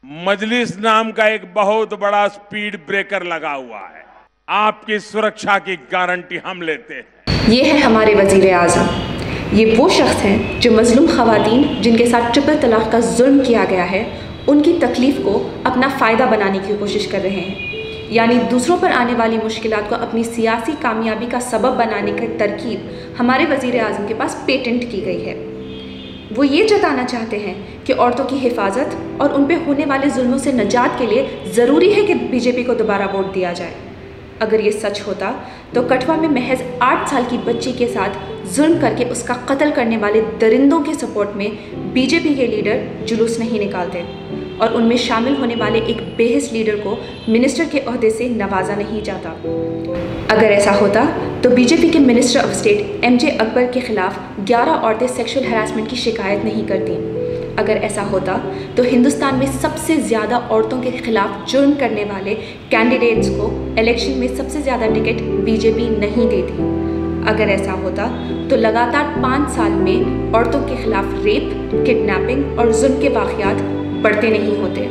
मजलिस नाम का एक बहुत बड़ा स्पीड ब्रेकर लगा हुआ है। आपकी सुरक्षा की गारंटी हम लेते हैं। ये है हमारे वज़ीर आज़म। ये वो शख्स हैं जो मजलूम ख़वातीन जिनके साथ ट्रिपल तलाक का जुल्म किया गया है, उनकी तकलीफ़ को अपना फ़ायदा बनाने की कोशिश कर रहे हैं। यानी दूसरों पर आने वाली मुश्किलात को अपनी सियासी कामयाबी का सबब बनाने की तरकीब हमारे वज़ीर आज़म के पास पेटेंट की गई है। वो ये जताना चाहते हैं कि औरतों की हिफाजत और उन पे होने वाले जुल्मों से निजात के लिए ज़रूरी है कि बीजेपी को दोबारा वोट दिया जाए। अगर ये सच होता तो कठवा में महज 8 साल की बच्ची के साथ जुल्म करके उसका कत्ल करने वाले दरिंदों के सपोर्ट में बीजेपी के लीडर जुलूस नहीं निकालते और उनमें शामिल होने वाले एक बेहिस लीडर को मिनिस्टर के ओहदे से नवाजा नहीं जाता। अगर ऐसा होता तो बीजेपी के minister of state MJ Akbar के खिलाफ 11 औरतें सेक्सुअल हैरासमेंट की शिकायत नहीं करती। अगर ऐसा होता तो हिंदुस्तान में सबसे ज़्यादा औरतों के खिलाफ जुर्म करने वाले कैंडिडेट्स को इलेक्शन में सबसे ज़्यादा टिकट बीजेपी नहीं देती। अगर ऐसा होता तो लगातार 5 साल में औरतों के खिलाफ रेप, किडनैपिंग और जुल्म के वाक़यात बढ़ते नहीं होते।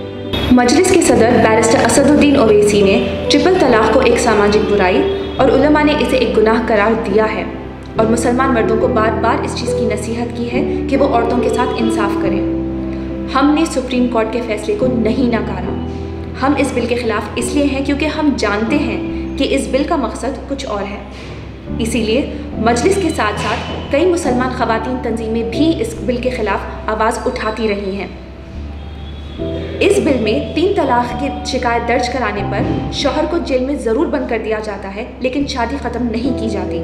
मजलिस के सदर बैरिस्टर असदुद्दीन ओवैसी ने ट्रिपल तलाक को एक सामाजिक बुराई और उलमा ने इसे एक गुनाह करार दिया है और मुसलमान मर्दों को बार बार इस चीज़ की नसीहत की है कि वो औरतों के साथ इंसाफ करें। हमने सुप्रीम कोर्ट के फैसले को नहीं नकारा। हम इस बिल के खिलाफ इसलिए हैं क्योंकि हम जानते हैं कि इस बिल का मकसद कुछ और है। इसीलिए मजलिस के साथ साथ कई मुसलमान ख़वातीन तंजीमें भी इस बिल के खिलाफ आवाज़ उठाती रही हैं। इस बिल में 3 तलाक की शिकायत दर्ज कराने पर शौहर को जेल में ज़रूर बंद कर दिया जाता है, लेकिन शादी ख़त्म नहीं की जाती।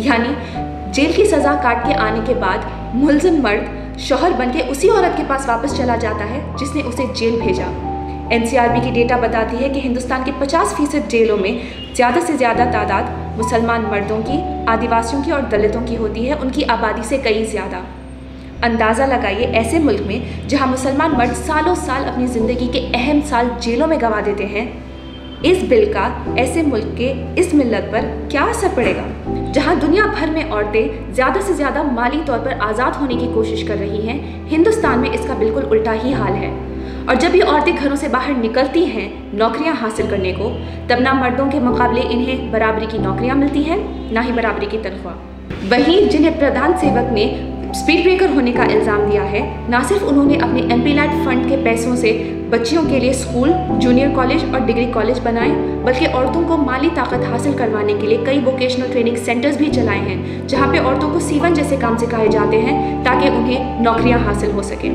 यानी जेल की सज़ा काट के आने के बाद मुलजिम मर्द शौहर बन के उसी औरत के पास वापस चला जाता है जिसने उसे जेल भेजा। NCRB की डेटा बताती है कि हिंदुस्तान के 50% जेलों में ज़्यादा से ज़्यादा तादाद मुसलमान मर्दों की, आदिवासियों की और दलितों की होती है, उनकी आबादी से कई ज़्यादा। अंदाज़ा लगाइए ऐसे मुल्क में जहां मुसलमान मर्द सालों साल अपनी ज़िंदगी के अहम साल जेलों में गंवा देते हैं, इस बिल का ऐसे मुल्क के इस मिल्लत पर क्या असर पड़ेगा जहां दुनिया भर में औरतें ज़्यादा से ज़्यादा माली तौर पर आज़ाद होने की कोशिश कर रही हैं। हिंदुस्तान में इसका बिल्कुल उल्टा ही हाल है। और जब ये औरतें घरों से बाहर निकलती हैं नौकरियां हासिल करने को, तब ना मर्दों के मुकाबले इन्हें बराबरी की नौकरियां मिलती हैं, ना ही बराबरी की तनख्वाह। वहीं जिन्हें प्रधान सेवक ने स्पीड ब्रेकर होने का इल्ज़ाम दिया है, ना सिर्फ उन्होंने अपने MP-NET फंड के पैसों से बच्चियों के लिए स्कूल, जूनियर कॉलेज और डिग्री कॉलेज बनाए, बल्कि औरतों को माली ताकत हासिल करवाने के लिए कई वोकेशनल ट्रेनिंग सेंटर्स भी चलाए हैं, जहां पे औरतों को C1 जैसे काम सिखाए जाते हैं ताकि उन्हें नौकरियां हासिल हो सकें।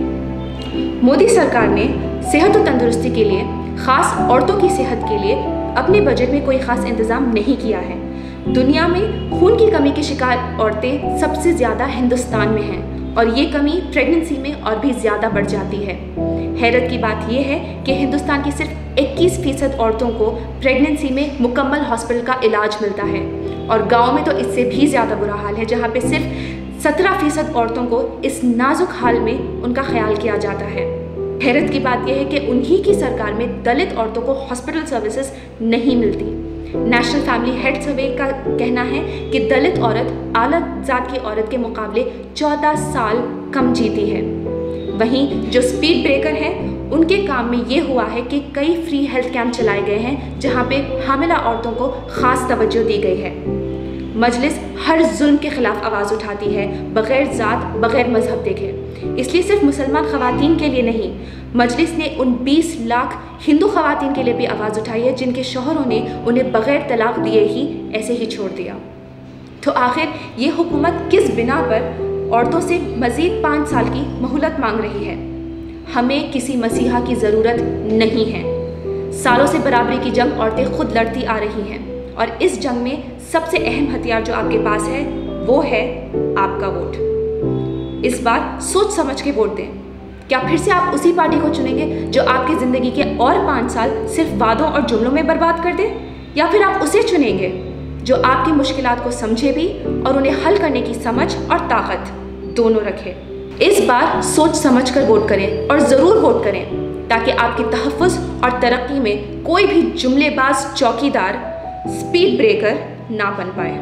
मोदी सरकार ने सेहत और तंदुरुस्ती के लिए, ख़ास औरतों की सेहत के लिए अपने बजट में कोई ख़ास इंतज़ाम नहीं किया है। दुनिया में खून की कमी की शिकार औरतें सबसे ज़्यादा हिंदुस्तान में हैं और ये कमी प्रेगनेंसी में और भी ज़्यादा बढ़ जाती है। हैरत की बात यह है कि हिंदुस्तान की सिर्फ 21% औरतों को प्रेगनेंसी में मुकम्मल हॉस्पिटल का इलाज मिलता है और गाँव में तो इससे भी ज़्यादा बुरा हाल है, जहाँ पे सिर्फ 17% औरतों को इस नाजुक हाल में उनका ख्याल किया जाता है। हैरत की बात यह है कि उन्हीं की सरकार में दलित औरतों को हॉस्पिटल सर्विसेज नहीं मिलती। नेशनल फैमिली हेल्थ सर्वे का कहना है कि दलित औरत आला जात की औरत के मुकाबले 14 साल कम जीती है। वहीं जो स्पीड ब्रेकर हैं, उनके काम में ये हुआ है कि कई फ्री हेल्थ कैंप चलाए गए हैं जहां पे हामिला औरतों को ख़ास तवज्जो दी गई है। मजलिस हर जुल्म के खिलाफ आवाज़ उठाती है, बग़ैर ज़ात, बग़ैर मजहब देखे। इसलिए सिर्फ मुसलमान ख़वातीन के लिए नहीं, मजलिस ने उन 20 लाख हिंदू ख़वातीन के लिए भी आवाज़ उठाई है जिनके शौहरों ने उन्हें बग़ैर तलाक दिए ही ऐसे ही छोड़ दिया। तो आखिर ये हुकूमत किस बिना पर औरतों से मज़ीद 5 साल की मोहलत मांग रही है? हमें किसी मसीहा की ज़रूरत नहीं है। सालों से बराबरी की जंग औरतें खुद लड़ती आ रही हैं और इस जंग में सबसे अहम हथियार जो आपके पास है वो है आपका वोट। इस बार सोच समझ के वोट दें। क्या फिर से आप उसी पार्टी को चुनेंगे जो आपकी ज़िंदगी के और 5 साल सिर्फ वादों और जुमलों में बर्बाद कर दे, या फिर आप उसे चुनेंगे जो आपकी मुश्किलात को समझे भी और उन्हें हल करने की समझ और ताकत दोनों रखे? इस बार सोच समझ कर वोट करें और ज़रूर वोट करें ताकि आपके तहफ़्फ़ुज़ और तरक्की में कोई भी जुमलेबाज चौकीदार स्पीड ब्रेकर ना बन पाए।